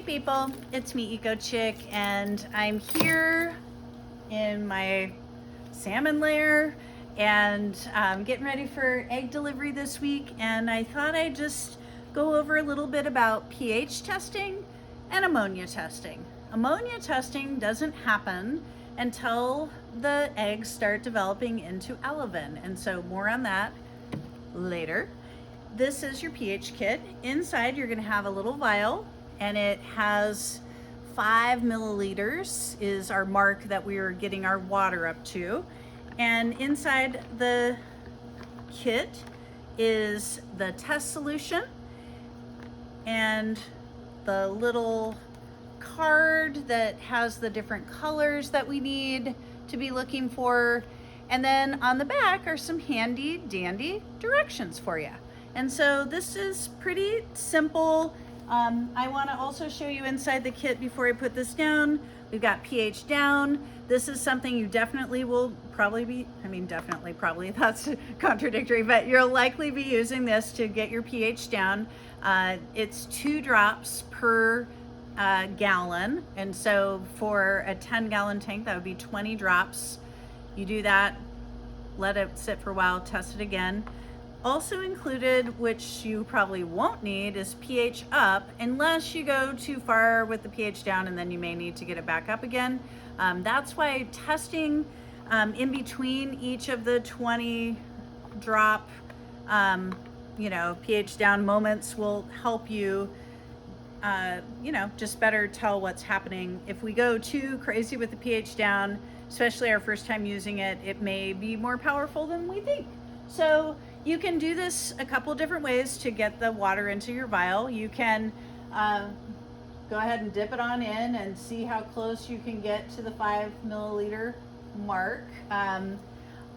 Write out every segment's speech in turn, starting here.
Hey people, it's me, Eco Chick, and I'm here in my salmon lair and getting ready for egg delivery this week, and I thought I'd just go over a little bit about pH testing and ammonia testing. Ammonia testing doesn't happen until the eggs start developing into alevin, and so more on that later. This is your pH kit. Inside you're going to have a little vial, and it has 5 milliliters is our mark that we are getting our water up to. And inside the kit is the test solution and the little card that has the different colors that we need to be looking for. And then on the back are some handy dandy directions for you. And so this is pretty simple. I want to also show you inside the kit before I put this down. We've got pH down. This is something you definitely will probably be, probably, that's contradictory, but you'll likely be using this to get your pH down. It's 2 drops per gallon. And so for a 10-gallon tank, that would be 20 drops. You do that, let it sit for a while, test it again. Also included, which you probably won't need, is pH up, unless you go too far with the pH down, and then you may need to get it back up again. That's why testing in between each of the 20 drop pH down moments will help you just better tell what's happening. If we go too crazy with the pH down, especially our first time using it, it may be more powerful than we think. So you can do this a couple different ways to get the water into your vial. You can go ahead and dip it on in and see how close you can get to the 5 milliliter mark.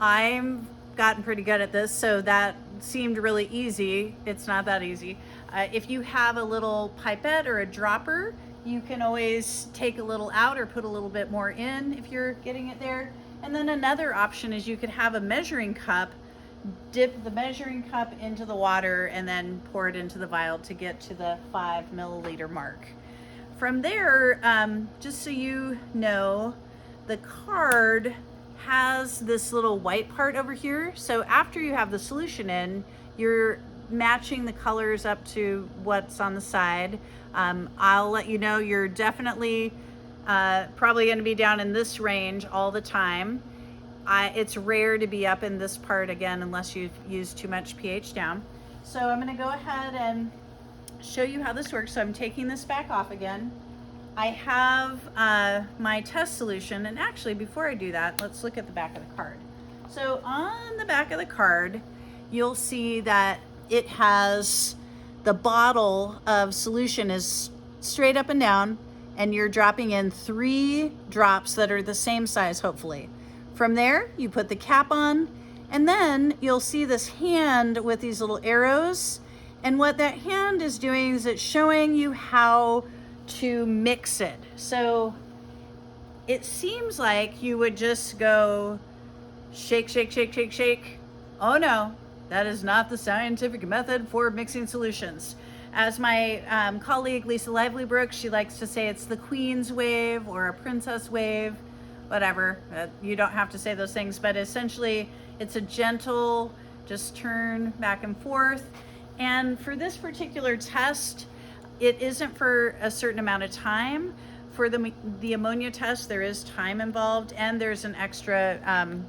I've gotten pretty good at this, so that seemed really easy. It's not that easy. If you have a little pipette or a dropper, you can always take a little out or put a little bit more in if you're getting it there. And then another option is you could have a measuring cup, dip the measuring cup into the water, and then pour it into the vial to get to the 5 milliliter mark. From there, just so you know, the card has this little white part over here. So after you have the solution in, you're matching the colors up to what's on the side. I'll let you know you're definitely probably going to be down in this range all the time. It's rare to be up in this part again unless you've used too much pH down. So I'm going to go ahead and show you how this works. So I'm taking this back off again. I have my test solution, and actually before I do that, let's look at the back of the card. So on the back of the card, you'll see that it has the bottle of solution is straight up and down, and you're dropping in 3 drops that are the same size, hopefully. From there, you put the cap on, and then you'll see this hand with these little arrows. And what that hand is doing is it's showing you how to mix it. So it seems like you would just go shake, shake, shake, shake, shake. Oh no, that is not the scientific method for mixing solutions. As my colleague Lisa Livelybrooke, she likes to say it's the Queen's wave or a princess wave. Whatever, you don't have to say those things, but essentially it's a gentle, just turn back and forth. And for this particular test, it isn't for a certain amount of time. For the ammonia test, there is time involved, and there's an extra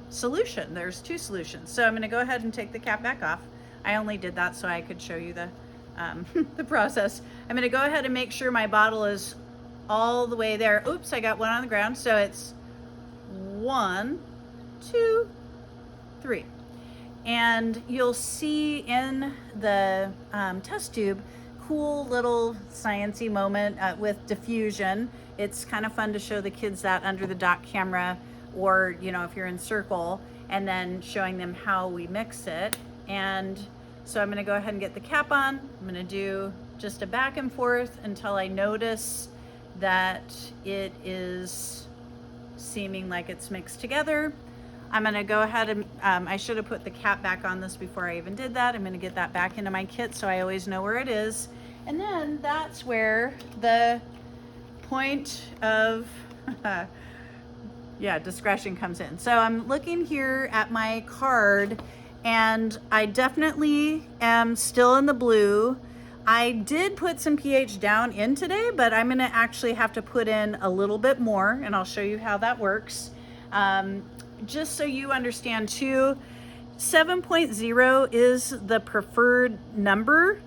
solution. There's 2 solutions. So I'm going to go ahead and take the cap back off. I only did that so I could show you the the process. I'm going to go ahead and make sure my bottle is all the way there. Oops, I got one on the ground. So it's 1, 2, 3. And you'll see in the test tube, cool little sciencey moment with diffusion. It's kind of fun to show the kids that under the dock camera, or if you're in circle, and then showing them how we mix it. And so I'm going to go ahead and get the cap on. I'm going to do just a back and forth until I notice that it is seeming like it's mixed together. I'm going to go ahead and I should have put the cap back on this before I even did that. I'm going to get that back into my kit so I always know where it is. And then that's where the point of yeah, discretion comes in. So I'm looking here at my card, and I definitely am still in the blue. I did put some pH down in today, but I'm gonna actually have to put in a little bit more, and I'll show you how that works. Just so you understand too, 7.0 is the preferred number.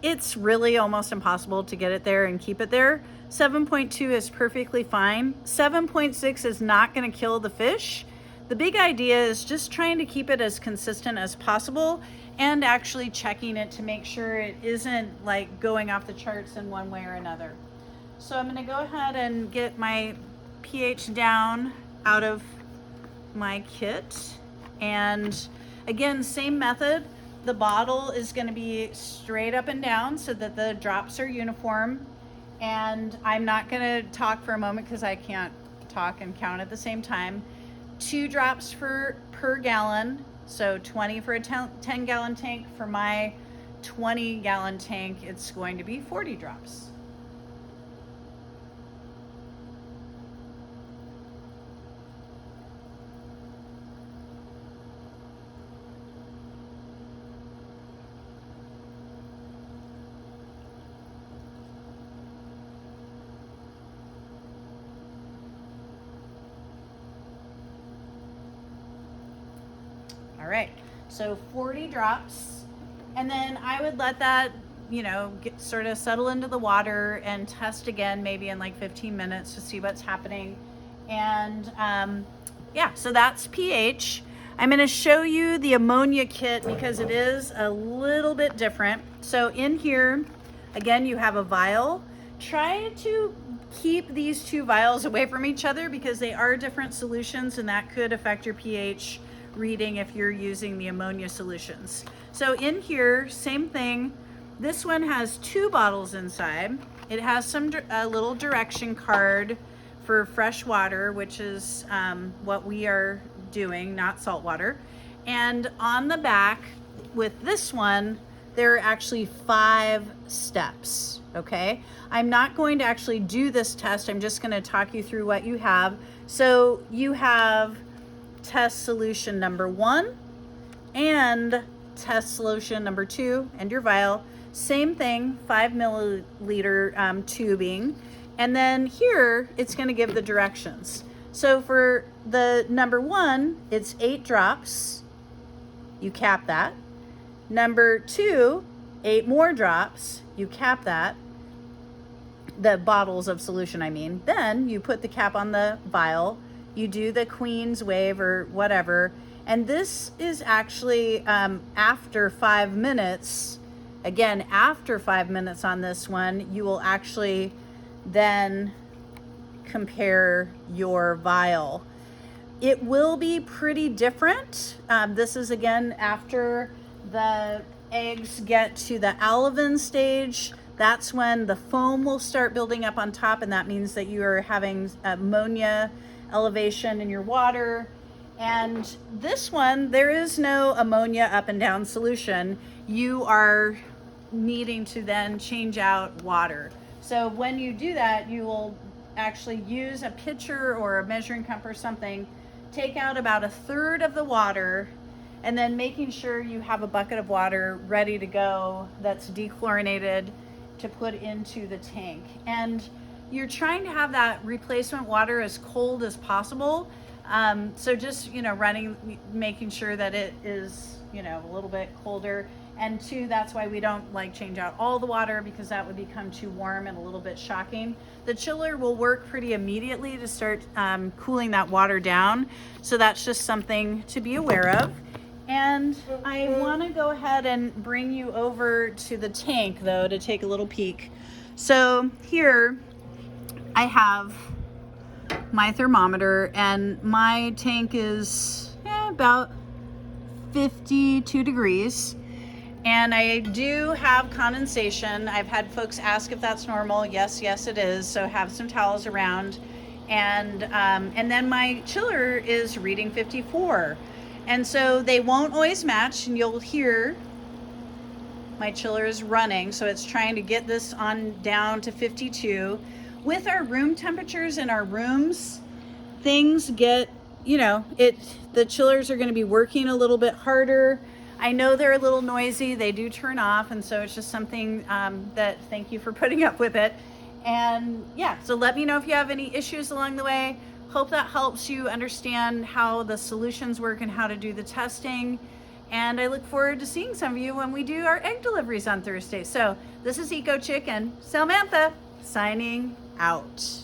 It's really almost impossible to get it there and keep it there. 7.2 is perfectly fine. 7.6 is not going to kill the fish. The big idea is just trying to keep it as consistent as possible and actually checking it to make sure it isn't like going off the charts in one way or another. So I'm going to go ahead and get my pH down out of my kit. And again, same method. The bottle is going to be straight up and down so that the drops are uniform. And I'm not going to talk for a moment because I can't talk and count at the same time. 2 drops per gallon. So 20 for a 10 gallon tank. For my 20 gallon tank, it's going to be 40 drops. All right, so 40 drops, and then I would let that, sort of settle into the water and test again, maybe in like 15 minutes to see what's happening. And yeah, so that's pH. I'm going to show you the ammonia kit because it is a little bit different. So in here, again, you have a vial. Try to keep these 2 vials away from each other because they are different solutions, and that could affect your pH reading if you're using the ammonia solutions. So in here, same thing. This one has 2 bottles inside. It has a little direction card for fresh water, which is what we are doing, not salt water. And on the back with this one, there are actually 5 steps, okay? I'm not going to actually do this test. I'm just gonna talk you through what you have. So you have test solution number 1 and test solution number 2 and your vial. Same thing, 5 milliliter tubing. And then here, it's gonna give the directions. So for the number 1, it's 8 drops. You cap that. Number 2, 8 more drops. You cap that. The bottles of solution, I mean. Then you put the cap on the vial. You do the Queen's wave or whatever. And this is actually after 5 minutes. Again, after 5 minutes on this one, you will actually then compare your vial. It will be pretty different. This is again after the eggs get to the alevin stage. That's when the foam will start building up on top, and that means that you are having ammonia elevation in your water. And this one, there is no ammonia up and down solution. You are needing to then change out water. So when you do that, you will actually use a pitcher or a measuring cup or something, take out about 1/3 of the water, and then making sure you have a bucket of water ready to go that's dechlorinated to put into the tank. And you're trying to have that replacement water as cold as possible. So just, making sure that it is, a little bit colder. And 2, that's why we don't like change out all the water, because that would become too warm and a little bit shocking. The chiller will work pretty immediately to start cooling that water down. So that's just something to be aware of. And I want to go ahead and bring you over to the tank though to take a little peek. So here I have my thermometer, and my tank is about 52 degrees. And I do have condensation. I've had folks ask if that's normal. Yes, it is. So have some towels around. And then my chiller is reading 54. And so they won't always match, and you'll hear my chiller is running. So it's trying to get this on down to 52. with our room temperatures in our rooms, things get, the chillers are going to be working a little bit harder. I know they're a little noisy. They do turn off. And so it's just something that, thank you for putting up with it. And yeah, so let me know if you have any issues along the way. Hope that helps you understand how the solutions work and how to do the testing. And I look forward to seeing some of you when we do our egg deliveries on Thursday. So this is Eco Chick and Samantha signing out.